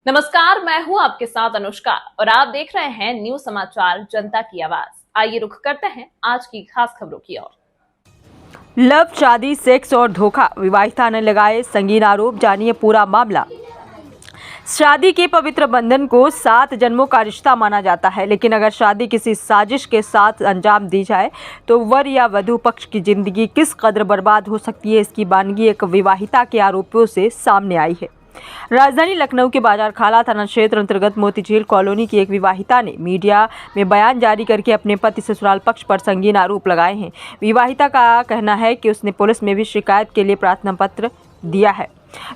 नमस्कार, मैं हूं आपके साथ अनुष्का और आप देख रहे हैं न्यूज समाचार जनता की आवाज। आइए रुख करते हैं आज की खास खबरों की ओर। लव, शादी, सेक्स और धोखा, विवाहिता ने लगाए संगीन आरोप। जानिए पूरा मामला। शादी के पवित्र बंधन को 7 जन्मों का रिश्ता माना जाता है, लेकिन अगर शादी किसी साजिश के साथ अंजाम दी जाए तो वर या वधू पक्ष की जिंदगी किस कदर बर्बाद हो सकती है, इसकी बानगी एक विवाहिता के आरोपों से सामने आई है। राजधानी लखनऊ के बाजार खाला थाना क्षेत्र अंतर्गत मोतीझील कॉलोनी की एक विवाहिता ने मीडिया में बयान जारी करके अपने पति ससुराल पक्ष पर संगीन आरोप लगाए हैं। विवाहिता का कहना है कि उसने पुलिस में भी शिकायत के लिए प्रार्थना पत्र दिया है।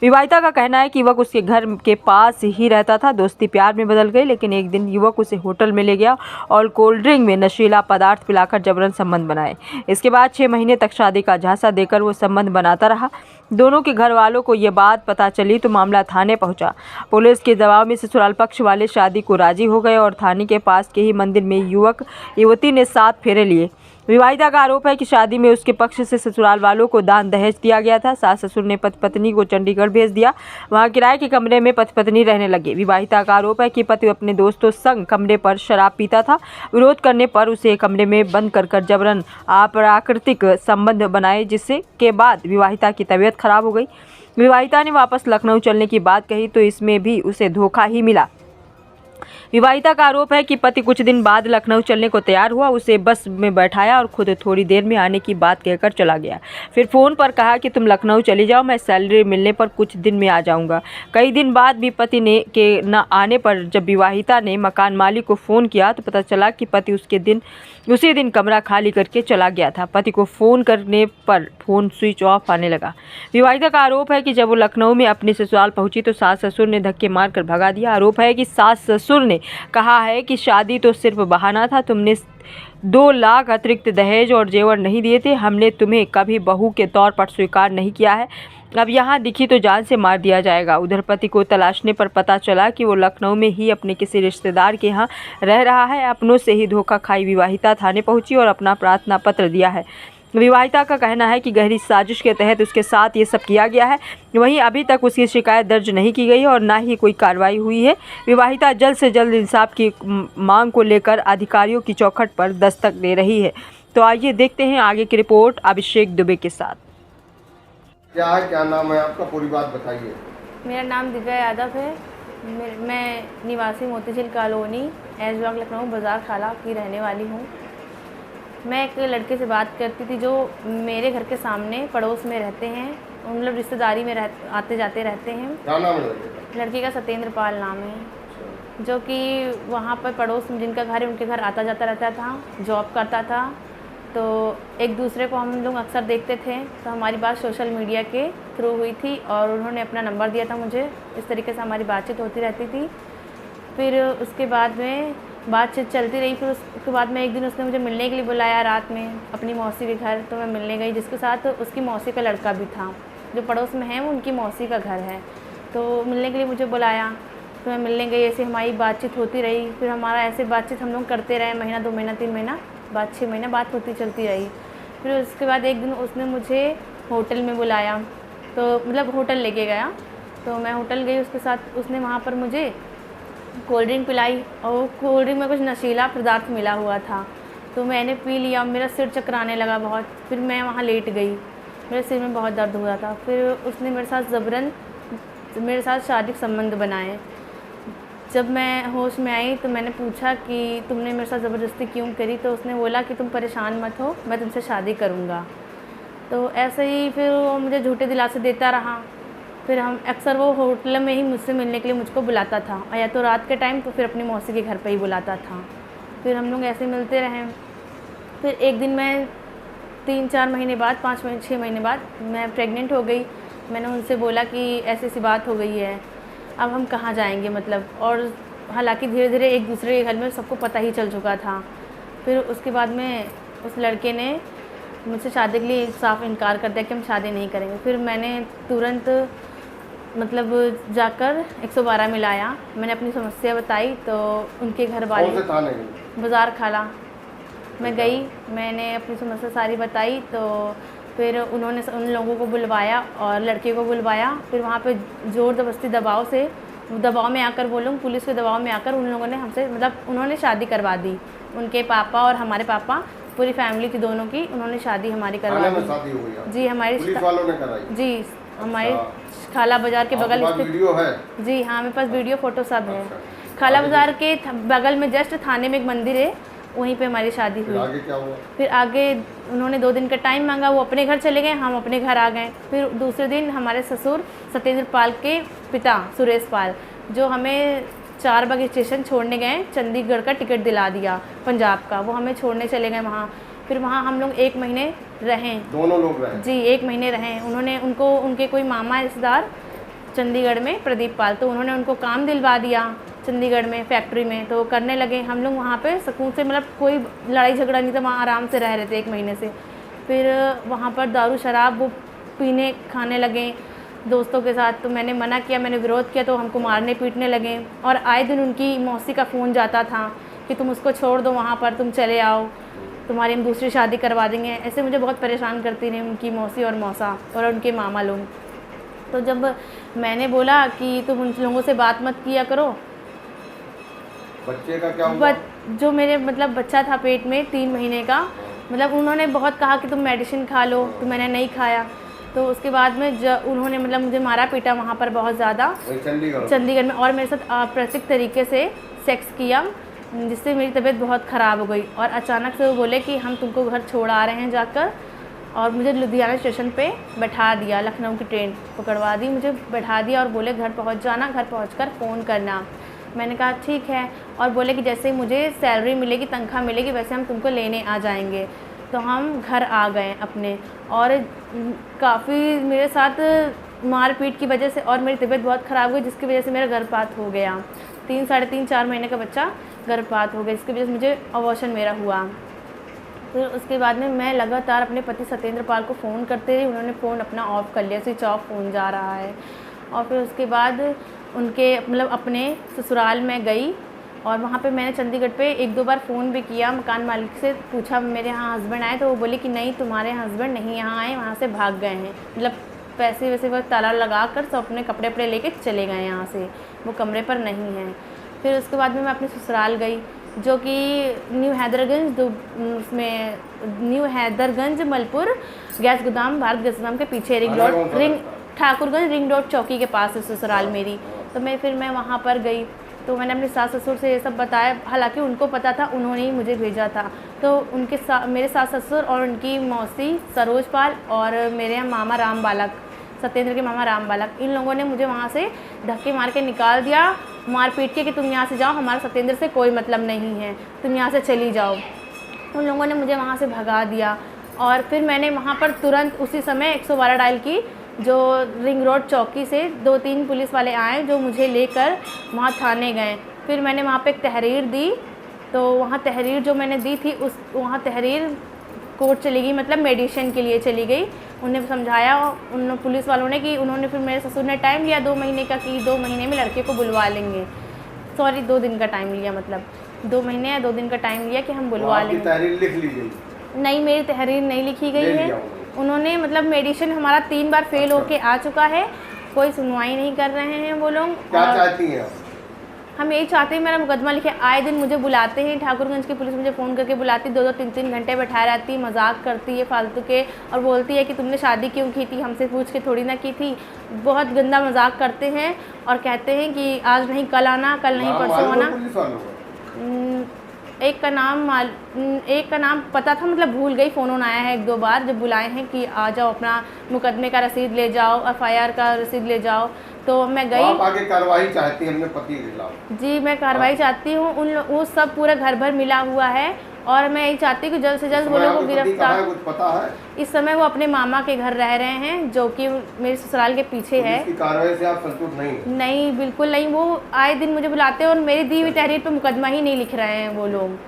विवाहिता का कहना है कि युवक उसके घर के पास ही रहता था। दोस्ती प्यार में बदल गई, लेकिन एक दिन युवक उसे होटल में ले गया और कोल्ड ड्रिंक में नशीला पदार्थ पिलाकर जबरन संबंध बनाए। इसके बाद 6 महीने तक शादी का झांसा देकर वो संबंध बनाता रहा। दोनों के घर वालों को ये बात पता चली तो मामला थाने पहुंचा। पुलिस के दबाव में ससुराल पक्ष वाले शादी को राजी हो गए और थाने के पास के ही मंदिर में युवक युवती ने 7 फेरे लिए। विवाहिता का आरोप है कि शादी में उसके पक्ष से ससुराल वालों को दान दहेज दिया गया था। सास ससुर ने पति पत्नी को चंडीगढ़ भेज दिया। वहां किराए के कमरे में पति पत्नी रहने लगे। विवाहिता का आरोप है कि पति अपने दोस्तों संग कमरे पर शराब पीता था। विरोध करने पर उसे कमरे में बंद कर जबरन अप्राकृतिक संबंध बनाए, जिससे के बाद विवाहिता की तबीयत खराब हो गई। विवाहिता ने वापस लखनऊ चलने की बात कही तो इसमें भी उसे धोखा ही मिला। विवाहिता का आरोप है कि पति कुछ दिन बाद लखनऊ चलने को तैयार हुआ, उसे बस में बैठाया और खुद थोड़ी देर में आने की बात कहकर चला गया। फिर फ़ोन पर कहा कि तुम लखनऊ चली जाओ, मैं सैलरी मिलने पर कुछ दिन में आ जाऊंगा। कई दिन बाद भी पति ने के न आने पर जब विवाहिता ने मकान मालिक को फ़ोन किया तो पता चला कि पति उसी दिन कमरा खाली करके चला गया था। पति को फ़ोन करने पर फ़ोन स्विच ऑफ आने लगा। विवाहिता का आरोप है कि जब वो लखनऊ में अपने ससुराल पहुंची तो सास ससुर ने धक्के मारकर भगा दिया। आरोप है कि सास ससुर ने कहा है कि शादी तो सिर्फ बहाना था, तुमने 2 लाख अतिरिक्त दहेज और जेवर नहीं दिए थे, हमने तुम्हें कभी बहू के तौर पर स्वीकार नहीं किया है, अब यहाँ दिखी तो जान से मार दिया जाएगा। उधर पति को तलाशने पर पता चला कि वो लखनऊ में ही अपने किसी रिश्तेदार के यहाँ रह रहा है। अपनों से ही धोखा खाई विवाहिता थाने पहुंची और अपना प्रार्थना पत्र दिया है। विवाहिता का कहना है कि गहरी साजिश के तहत उसके साथ ये सब किया गया है। वहीं अभी तक उसकी शिकायत दर्ज नहीं की गई और ना ही कोई कार्रवाई हुई है। विवाहिता जल्द से जल्द इंसाफ की मांग को लेकर अधिकारियों की चौखट पर दस्तक दे रही है। तो आइए देखते हैं आगे की रिपोर्ट अभिषेक दुबे के साथ। क्या नाम है आपका, पूरी बात बताइए। मेरा नाम दिव्या यादव है। मैं निवासी मोतीझील कॉलोनी ऐशबाग लखनऊ बाजार खाला की रहने वाली हूँ। मैं एक लड़के से बात करती थी जो मेरे घर के सामने पड़ोस में रहते हैं, मतलब रिश्तेदारी में आते जाते रहते हैं। क्या नाम है लड़के का? लड़के का सत्येंद्र पाल नाम है, जो कि वहाँ पर पड़ोस में जिनका घर है उनके घर आता जाता रहता था, जॉब करता था। तो एक दूसरे को हम लोग अक्सर देखते थे। तो हमारी बात सोशल मीडिया के थ्रू हुई थी और उन्होंने अपना नंबर दिया था मुझे। इस तरीके से हमारी बातचीत होती रहती थी। फिर उसके बाद में बातचीत चलती रही। फिर उसके बाद में एक दिन उसने मुझे मिलने के लिए बुलाया रात में अपनी मौसी के घर। तो मैं मिलने गई, जिसके साथ उसकी मौसी का लड़का भी था, जो पड़ोस में है वो उनकी मौसी का घर है। तो मिलने के लिए मुझे बुलाया, तो मैं मिलने गई। ऐसे हमारी बातचीत होती रही। फिर हमारा ऐसे बातचीत हम लोग करते रहे, महीना 2 महीना 3 महीना बाद 6 महीना बात होती चलती रही। फिर उसके बाद एक दिन उसने मुझे होटल में बुलाया, तो मतलब होटल लेके गया। तो मैं होटल गई उसके साथ। उसने वहाँ पर मुझे कोल्ड ड्रिंक पिलाई और कोल्ड ड्रिंक में कुछ नशीला पदार्थ मिला हुआ था। तो मैंने पी लिया, मेरा सिर चकराने लगा बहुत। फिर मैं वहाँ लेट गई, मेरे सिर में बहुत दर्द हो रहा था। फिर उसने मेरे साथ ज़बरन मेरे साथ शारीरिक संबंध बनाए। जब मैं होश में आई तो मैंने पूछा कि तुमने मेरे साथ ज़बरदस्ती क्यों करी। तो उसने बोला कि तुम परेशान मत हो, मैं तुमसे शादी करूँगा। तो ऐसे ही फिर वो मुझे झूठे दिलासे देता रहा। फिर हम अक्सर वो होटल में ही मुझसे मिलने के लिए मुझको बुलाता था, या तो रात के टाइम तो फिर अपनी मौसी के घर पे ही बुलाता था। फिर हम लोग ऐसे मिलते रहे। फिर एक दिन मैं 3-4 महीने बाद 5-6 महीने बाद मैं प्रेग्नेंट हो गई। मैंने उनसे बोला कि ऐसी सी बात हो गई है, अब हम कहाँ जाएंगे मतलब। और हालांकि धीरे धीरे एक दूसरे के घर में सबको पता ही चल चुका था। फिर उसके बाद में उस लड़के ने मुझसे शादी के लिए साफ इनकार कर दिया कि हम शादी नहीं करेंगे। फिर मैंने तुरंत मतलब जाकर 112 मिलाया। मैंने अपनी समस्या बताई तो उनके घर वाले कौन से थाने गए? बाजार खाला मैं गई। मैंने अपनी समस्या सारी बताई तो फिर उन्होंने उन लोगों को बुलवाया और लड़के को बुलवाया। फिर वहाँ पे ज़ोर ज़बरदस्ती दबाव से दबाव में आकर वो लोग, पुलिस के दबाव में आकर उन लोगों ने हमसे मतलब उन्होंने शादी करवा दी। उनके पापा और हमारे पापा, पूरी फैमिली की दोनों की उन्होंने शादी हमारी करवा थाने में दी। शादी हो गई आपकी? जी हमारी पुलिस वालों ने कराई? जी हमारे खाला बाजार के बगल आपके पास स्थित। वीडियो है? जी हाँ, मेरे पास वीडियो फोटो सब है। अच्छा। खाला बाजार के बगल में जस्ट थाने में एक मंदिर है, वहीं पे हमारी शादी फिर हुई। आगे क्या हुआ? फिर आगे उन्होंने 2 दिन का टाइम मांगा, वो अपने घर चले गए, हम अपने घर आ गए। फिर दूसरे दिन हमारे ससुर सत्येंद्र पाल के पिता सुरेश पाल, जो हमें 4 बाग स्टेशन छोड़ने गए, चंडीगढ़ का टिकट दिला दिया पंजाब का, वो हमें छोड़ने चले गए वहाँ। फिर वहाँ हम लोग 1 महीने रहें। दोनों लोग रहे? जी 1 महीने रहें। उन्होंने उनको उनके कोई मामा रिश्तेदार चंडीगढ़ में प्रदीप पाल, तो उन्होंने उनको काम दिलवा दिया चंडीगढ़ में फैक्ट्री में, तो करने लगे। हम लोग वहाँ पे सुकून से, मतलब कोई लड़ाई झगड़ा नहीं था, वहाँ आराम से रह रहे थे 1 महीने से। फिर वहाँ पर दारू शराब वो पीने खाने लगे दोस्तों के साथ, तो मैंने मना किया, मैंने विरोध किया, तो हमको मारने पीटने लगे। और आए दिन उनकी मौसी का फ़ोन जाता था कि तुम उसको छोड़ दो, वहाँ पर तुम चले आओ, तुम्हारी हम दूसरी शादी करवा देंगे। ऐसे मुझे बहुत परेशान करती रही उनकी मौसी और मौसा और उनके मामा लोग। तो जब मैंने बोला कि तुम उन लोगों से बात मत किया करो, बच्चे का क्या हुआ? जो मेरे मतलब बच्चा था पेट में 3 महीने का, मतलब उन्होंने बहुत कहा कि तुम मेडिसिन खा लो, तो मैंने नहीं खाया। तो उसके बाद में उन्होंने मतलब मुझे मारा पीटा वहाँ पर बहुत ज़्यादा, चंडीगढ़ में, और मेरे साथ अप्रत्यक्ष तरीके से सेक्स किया, जिससे मेरी तबीयत बहुत ख़राब हो गई। और अचानक से वो बोले कि हम तुमको घर छोड़ आ रहे हैं जाकर, और मुझे लुधियाना स्टेशन पे बैठा दिया, लखनऊ की ट्रेन पकड़वा दी, मुझे बैठा दिया और बोले घर पहुंच जाना, घर पहुंचकर फ़ोन करना। मैंने कहा ठीक है, और बोले कि जैसे ही मुझे सैलरी मिलेगी, तनख्वाह मिलेगी, वैसे हम तुमको लेने आ जाएंगे। तो हम घर आ गए अपने, और काफ़ी मेरे साथ मारपीट की वजह से और मेरी तबीयत बहुत ख़राब हुई, जिसकी वजह से मेरा गर्भपात हो गया। 3 साढ़े 4 महीने का बच्चा गर्भपात हो गया, जिसकी वजह से मुझे अबॉर्शन मेरा हुआ। फिर उसके बाद में मैं लगातार अपने पति सत्येंद्र पाल को फ़ोन करते रही, उन्होंने फ़ोन अपना ऑफ़ कर लिया, स्विच ऑफ फ़ोन जा रहा है। और फिर उसके बाद उनके मतलब अपने ससुराल में गई, और वहाँ पे मैंने चंडीगढ़ पे 1-2 बार फ़ोन भी किया, मकान मालिक से पूछा मेरे यहाँ हस्बैंड आए, तो वो बोले कि नहीं तुम्हारे हस्बैंड नहीं यहाँ आए, वहाँ से भाग गए हैं, मतलब पैसे वैसे वो ताला लगा कर सब अपने कपड़े वपड़े लेके चले गए यहाँ से, वो कमरे पर नहीं हैं। फिर उसके बाद में मैं अपने ससुराल गई, जो कि न्यू हैदरगंज मलपुर गैस गोदाम, भारत गैस गोदाम के पीछे रिंग ठाकुरगंज रिंग रोड चौकी के पास है ससुराल मेरी। तो फिर मैं वहाँ पर गई, तो मैंने अपने सास ससुर से ये सब बताया, हालांकि उनको पता था, उन्होंने ही मुझे भेजा था। तो उनके मेरे सास ससुर और उनकी मौसी सरोज पाल और मेरे मामा राम बालक, सत्येंद्र के मामा राम बालक, इन लोगों ने मुझे वहाँ से धक्के मार के निकाल दिया, मार पीट के कि तुम यहाँ से जाओ, हमारा सत्येंद्र से कोई मतलब नहीं है, तुम यहाँ से चली जाओ। उन लोगों ने मुझे वहाँ से भगा दिया। और फिर मैंने वहाँ पर तुरंत उसी समय 112 डायल की, जो रिंग रोड चौकी से 2-3 पुलिस वाले आए, जो मुझे लेकर वहाँ थाने गए। फिर मैंने वहाँ पे एक तहरीर दी, तो वहाँ तहरीर जो मैंने दी थी, वहाँ तहरीर कोर्ट चली गई, मतलब मेडिसिन के लिए चली गई। उन्हें समझाया उन पुलिस वालों ने कि उन्होंने, फिर मेरे ससुर ने टाइम लिया 2 महीने का, कि 2 महीने में लड़के को बुलवा लेंगे। सॉरी 2 दिन का टाइम लिया, मतलब 2 महीने या 2 दिन का टाइम लिया कि हम बुलवा लेंगे। तहरीर लिख ली गई? नहीं, मेरी तहरीर नहीं लिखी गई है। उन्होंने मतलब मेडिसिन हमारा 3 बार फेल होके आ चुका है, कोई सुनवाई नहीं कर रहे हैं वो लोग। क्या चाहती हैं आप? हम यही चाहते हैं मेरा मुकदमा लिखे। आए दिन मुझे बुलाते हैं, ठाकुरगंज की पुलिस मुझे फ़ोन करके बुलाती, 2-2 3-3 घंटे बैठाए रहती, मजाक करती है फालतू के, और बोलती है कि तुमने शादी क्यों की थी, हमसे पूछ के थोड़ी ना की थी। बहुत गंदा मजाक करते हैं और कहते हैं कि आज नहीं कल आना, कल नहीं परसों आना। एक का नाम पता था, मतलब भूल गई, फ़ोन आया है 1-2 बार जब बुलाए हैं कि आ जाओ, अपना मुकदमे का रसीद ले जाओ, FIR का रसीद ले जाओ। तो मैं गई। आप आगे कार्रवाई चाहती हैं अपने पति के खिलाफ? जी, मैं कार्रवाई चाहती हूँ। वो सब पूरा घर भर मिला हुआ है, और मैं यही चाहती हूँ कि जल्द से जल्द वो लोगों को गिरफ्तार। कुछ पता है? इस समय वो अपने मामा के घर रह रहे हैं, जो कि मेरे ससुराल के पीछे है। इसकी कार्रवाई से आप संतुष्ट नहीं? नहीं, बिल्कुल नहीं। वो आए दिन मुझे बुलाते हैं और मेरी दी हुई तहरीर पे मुकदमा ही नहीं लिख रहे हैं वो लोग।